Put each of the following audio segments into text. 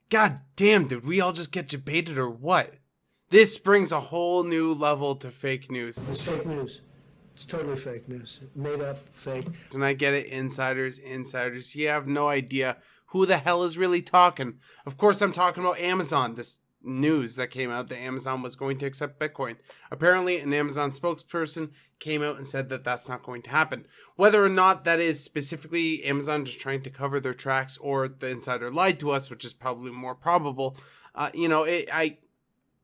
God damn, did we all just get Jebaited or what? This brings a whole new level to fake news. It's fake news. It's totally fake news. Made up, fake. And I get it, insiders. You have no idea who the hell is really talking. Of course, I'm talking about Amazon. This news that came out that Amazon was going to accept Bitcoin. Apparently, an Amazon spokesperson came out and said that that's not going to happen. Whether or not that is specifically Amazon just trying to cover their tracks or the insider lied to us, which is probably more probable, it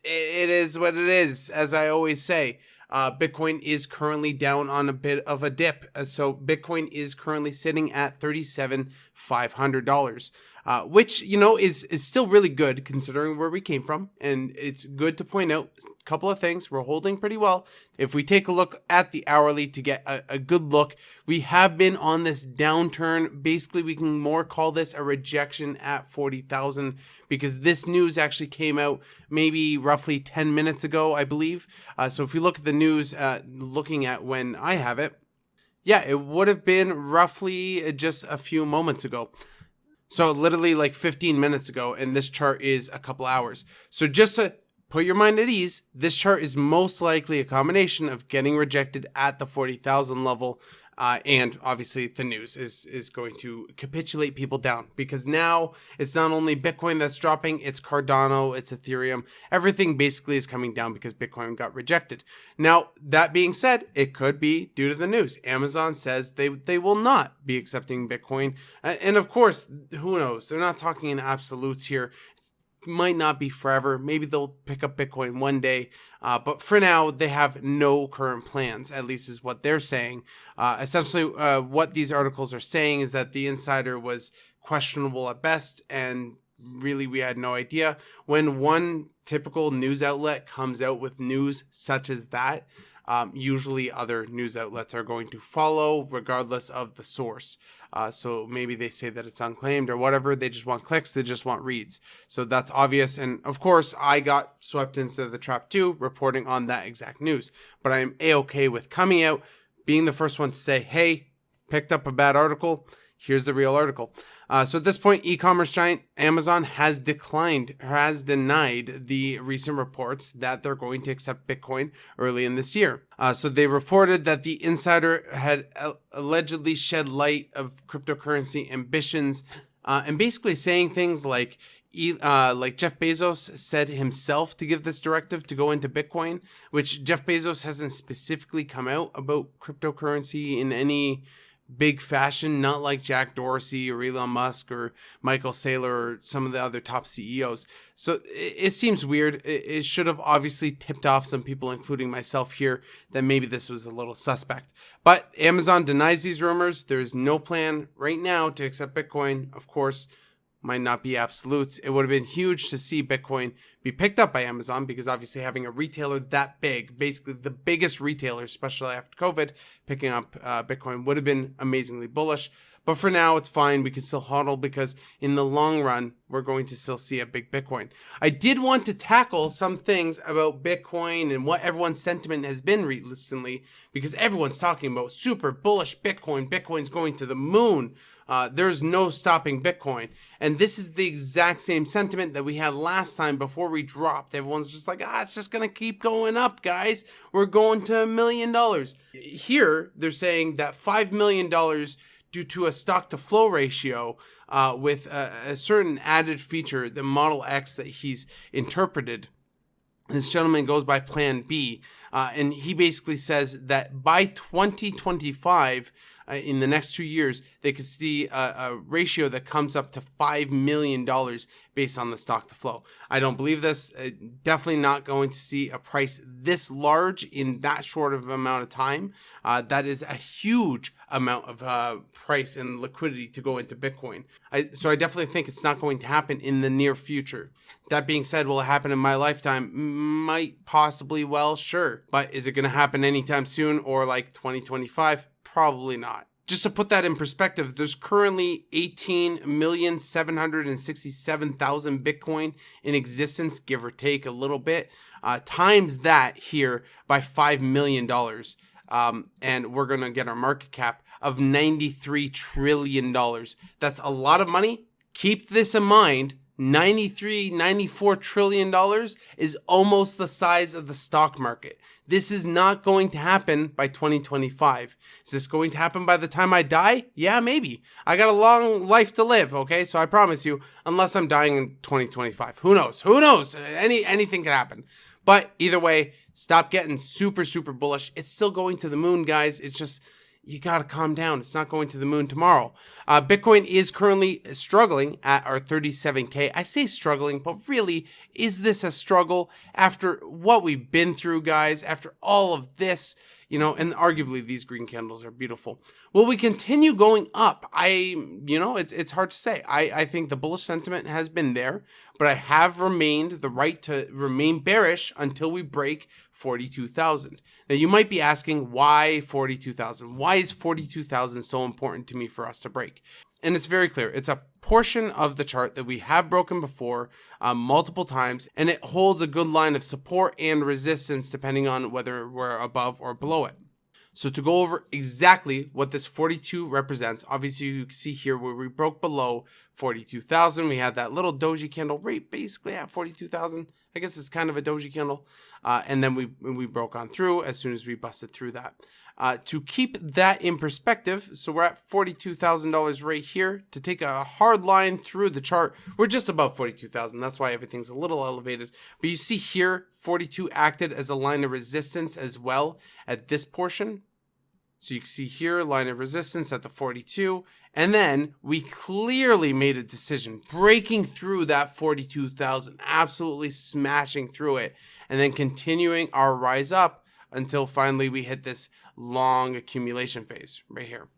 is what it is, as I always say. Bitcoin is currently down on a bit of a dip. So Bitcoin is currently sitting at $37,500, which, is still really good considering where we came from. And it's good to point out a couple of things. We're holding pretty well. If we take a look at the hourly to get a good look, we have been on this downturn. Basically, we can more call this a rejection at 40,000 because this news actually came out maybe roughly 10 minutes ago, I believe. So if we look at the news, looking at when I have it, yeah, it would have been roughly just a few moments ago. So literally like 15 minutes ago, and this chart is a couple hours. So just to put your mind at ease, this chart is most likely a combination of getting rejected at the 40,000 level, and obviously the news is going to capitulate people down because now it's not only Bitcoin that's dropping, it's Cardano, it's Ethereum. Everything basically is coming down because Bitcoin got rejected. Now, that being said, it could be due to the news. Amazon says they will not be accepting Bitcoin. And of course, who knows? They're not talking in absolutes here. Might not be forever. Maybe they'll pick up Bitcoin one day. But for now, they have no current plans, at least is what they're saying. Essentially, what these articles are saying is that the insider was questionable at best, and really we had no idea. When one typical news outlet comes out with news such as that, usually other news outlets are going to follow regardless of the source. So maybe they say that it's unclaimed or whatever. They just want clicks. They just want reads. So that's obvious. And of course, I got swept into the trap too, reporting on that exact news. But I'm A-okay with coming out, being the first one to say, hey, picked up a bad article. Here's the real article. So at this point, e-commerce giant Amazon has denied the recent reports that they're going to accept Bitcoin early in this year. So they reported that the insider had allegedly shed light of cryptocurrency ambitions, and basically saying things like Jeff Bezos said himself to give this directive to go into Bitcoin, which Jeff Bezos hasn't specifically come out about cryptocurrency in any big fashion, not like Jack Dorsey or Elon Musk or Michael Saylor or some of the other top CEOs. So it seems weird. It should have obviously tipped off some people, including myself here, that maybe this was a little suspect. But Amazon denies these rumors. There's no plan right now to accept Bitcoin. Of course, might not be absolutes. It would have been huge to see Bitcoin be picked up by Amazon because obviously having a retailer that big, basically the biggest retailer, especially after COVID, picking up Bitcoin would have been amazingly bullish. But for now, it's fine. We can still hodl because in the long run, we're going to still see a big Bitcoin. I did want to tackle some things about Bitcoin and what everyone's sentiment has been recently because everyone's talking about super bullish Bitcoin. Bitcoin's going to the moon. There's no stopping Bitcoin. And this is the exact same sentiment that we had last time before we dropped. Everyone's just like, it's just going to keep going up, guys. We're going to $1 million. Here, they're saying that $5 million due to a stock to flow ratio with a certain added feature, the Model X that he's interpreted. This gentleman goes by Plan B, and he basically says that by 2025, in the next 2 years, they could see a ratio that comes up to $5 million based on the stock to flow. I don't believe this. Definitely not going to see a price this large in that short of amount of time. That is a huge amount of price and liquidity to go into Bitcoin. So I definitely think it's not going to happen in the near future. That being said, will it happen in my lifetime? Might, possibly, well, sure. But is it going to happen anytime soon or like 2025? Probably not. Just to put that in perspective, there's currently 18,767,000 Bitcoin in existence, give or take a little bit. Times that here by $5 million. and we're going to get our market cap of $93 trillion. That's a lot of money. Keep this in mind. $94 trillion is almost the size of the stock market. This is not going to happen by 2025. Is this going to happen by the time I die? Yeah, maybe. I got a long life to live, okay? So I promise you, unless I'm dying in 2025. Who knows? Who knows? Anything can happen. But either way, stop getting super, super bullish. It's still going to the moon, guys. It's just, you got to calm down. It's not going to the moon tomorrow. Bitcoin is currently struggling at our 37K. I say struggling, but really, is this a struggle after what we've been through, guys? After all of this, and arguably these green candles are beautiful. Will we continue going up? It's hard to say. I think the bullish sentiment has been there, but I have remained the right to remain bearish until we break 42,000. Now you might be asking, why 42,000? Why is 42,000 so important to me for us to break? And it's very clear. It's a portion of the chart that we have broken before multiple times, and it holds a good line of support and resistance depending on whether we're above or below it. So to go over exactly what this 42 represents, obviously you can see here where we broke below 42,000. We had that little doji candle right basically at 42,000. I guess it's kind of a doji candle. And then we broke on through as soon as we busted through that. To keep that in perspective, so we're at $42,000 right here. To take a hard line through the chart, we're just above 42,000. That's why everything's a little elevated. But you see here, 42 acted as a line of resistance as well at this portion. So you can see here, line of resistance at the 42. And then we clearly made a decision, breaking through that 42,000, absolutely smashing through it, and then continuing our rise up until finally we hit this long accumulation phase right here.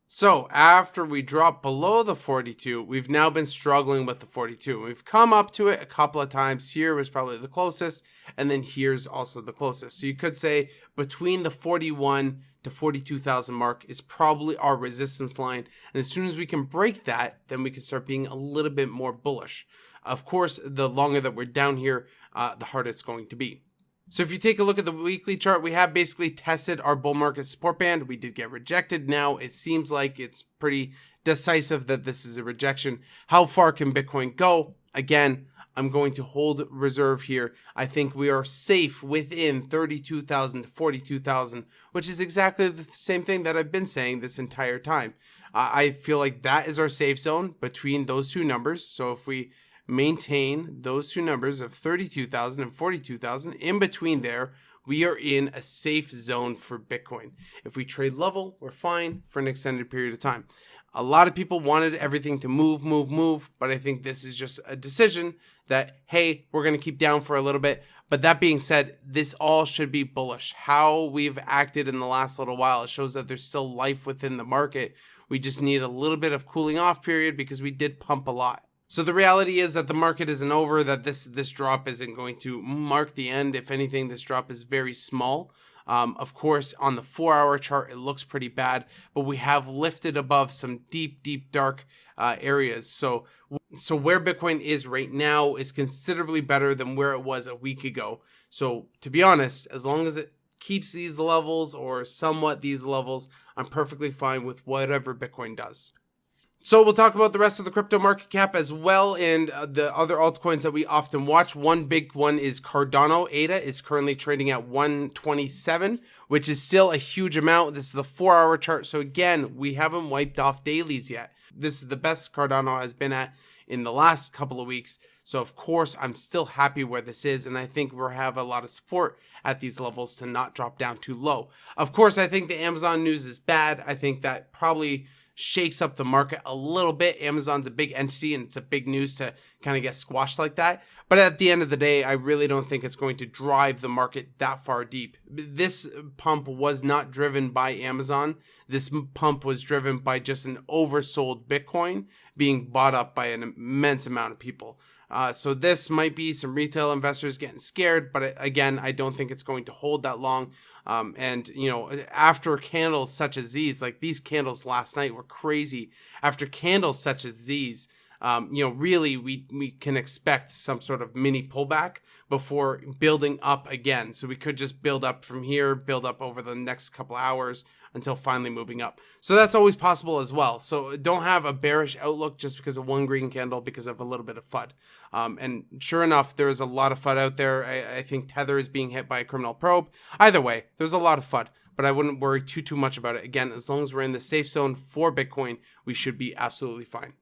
So after we drop below the 42, we've now been struggling with the 42. We've come up to it a couple of times. Here was probably the closest, and then here's also the closest. So you could say between the 41 to 42,000 mark is probably our resistance line. And as soon as we can break that, then we can start being a little bit more bullish. Of course, the longer that we're down here, the harder it's going to be. So if you take a look at the weekly chart, we have basically tested our bull market support band. We did get rejected. Now it seems like it's pretty decisive that this is a rejection. How far can Bitcoin go? Again, I'm going to hold reserve here. I think we are safe within 32,000 to 42,000, which is exactly the same thing that I've been saying this entire time. I feel like that is our safe zone between those two numbers. So if we maintain those two numbers of 32,000 and 42,000, in between there, we are in a safe zone for Bitcoin. If we trade level, we're fine for an extended period of time. A lot of people wanted everything to move, but I think this is just a decision that, hey, we're going to keep down for a little bit. But that being said, this all should be bullish. How we've acted in the last little while, it shows that there's still life within the market. We just need a little bit of cooling off period because we did pump a lot. So the reality is that the market isn't over, that this drop isn't going to mark the end. If anything, this drop is very small. Of course, on the 4-hour chart, it looks pretty bad, but we have lifted above some deep, dark areas. So where Bitcoin is right now is considerably better than where it was a week ago. So to be honest, as long as it keeps these levels or somewhat these levels, I'm perfectly fine with whatever Bitcoin does. So we'll talk about the rest of the crypto market cap as well, and the other altcoins that we often watch. One big one is Cardano. ADA is currently trading at 127, which is still a huge amount. This is the 4-hour chart. So again, we haven't wiped off dailies yet. This is the best Cardano has been at in the last couple of weeks. So of course, I'm still happy where this is, and I think we'll have a lot of support at these levels to not drop down too low. Of course, I think the Amazon news is bad. I think that probably shakes up the market a little bit. Amazon's a big entity and it's a big news to kind of get squashed like that. But at the end of the day, I really don't think it's going to drive the market that far deep. This pump was not driven by Amazon. This pump was driven by just an oversold Bitcoin being bought up by an immense amount of people. So this might be some retail investors getting scared, but again, I don't think it's going to hold that long. And after candles such as these, like these candles last night were crazy. After candles such as these, really we can expect some sort of mini pullback before building up again. So we could just build up from here, build up over the next couple hours until finally moving up. So that's always possible as well. So don't have a bearish outlook just because of one green candle because of a little bit of FUD. And sure enough, there's a lot of FUD out there. I think Tether is being hit by a criminal probe. Either way, there's a lot of FUD, but I wouldn't worry too much about it. Again, as long as we're in the safe zone for Bitcoin, we should be absolutely fine.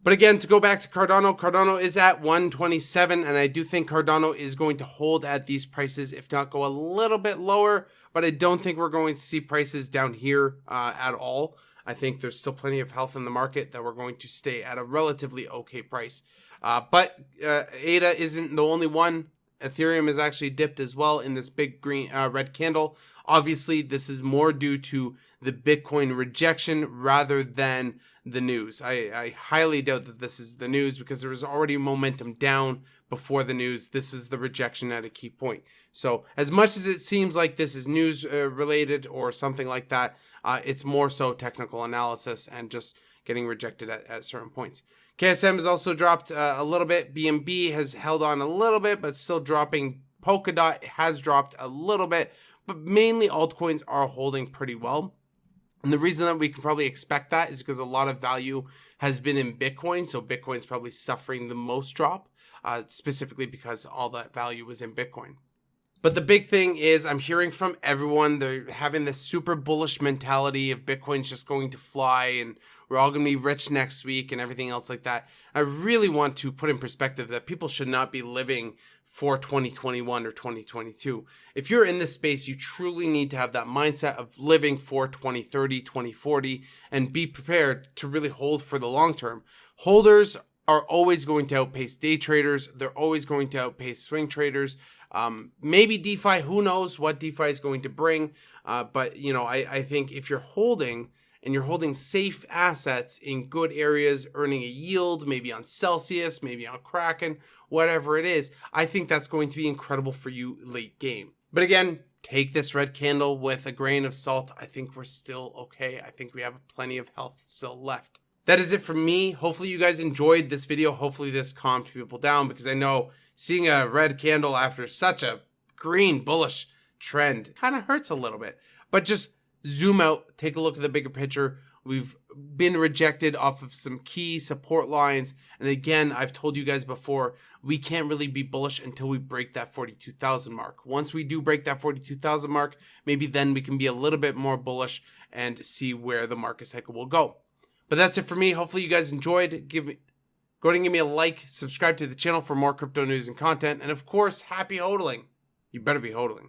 But again, to go back to Cardano is at 127, and I do think Cardano is going to hold at these prices, if not go a little bit lower, but I don't think we're going to see prices down here at all. I think there's still plenty of health in the market that we're going to stay at a relatively okay price. But ADA isn't the only one. Ethereum is actually dipped as well in this big green red candle. Obviously, this is more due to the Bitcoin rejection rather than the news. I highly doubt that this is the news because there was already momentum down before the news. This is the rejection at a key point. So as much as it seems like this is news related or something like that, it's more so technical analysis and just getting rejected at certain points. KSM has also dropped a little bit. BNB has held on a little bit, but still dropping. Polkadot has dropped a little bit, but mainly altcoins are holding pretty well. And the reason that we can probably expect that is because a lot of value has been in Bitcoin. So Bitcoin's probably suffering the most drop, specifically because all that value was in Bitcoin. But the big thing is I'm hearing from everyone, they're having this super bullish mentality of Bitcoin's just going to fly and we're all going to be rich next week and everything else like that. I really want to put in perspective that people should not be living for 2021 or 2022. If you're in this space, you truly need to have that mindset of living for 2030, 2040, and be prepared to really hold for the long term. Holders are always going to outpace day traders. They're always going to outpace swing traders. Maybe DeFi, who knows what DeFi is going to bring. But I think if you're holding and you're holding safe assets in good areas, earning a yield, maybe on Celsius, maybe on Kraken, whatever it is, I think that's going to be incredible for you late game. But again, take this red candle with a grain of salt. I think we're still okay. I think we have plenty of health still left. That is it from me. Hopefully you guys enjoyed this video. Hopefully this calmed people down because I know seeing a red candle after such a green bullish trend kind of hurts a little bit. But just zoom out, take a look at the bigger picture. We've been rejected off of some key support lines. And again, I've told you guys before, we can't really be bullish until we break that 42,000 mark. Once we do break that 42,000 mark, maybe then we can be a little bit more bullish and see where the market cycle will go. But that's it for me. Hopefully you guys enjoyed. Go ahead and give me a like, subscribe to the channel for more crypto news and content. And of course, happy hodling. You better be hodling.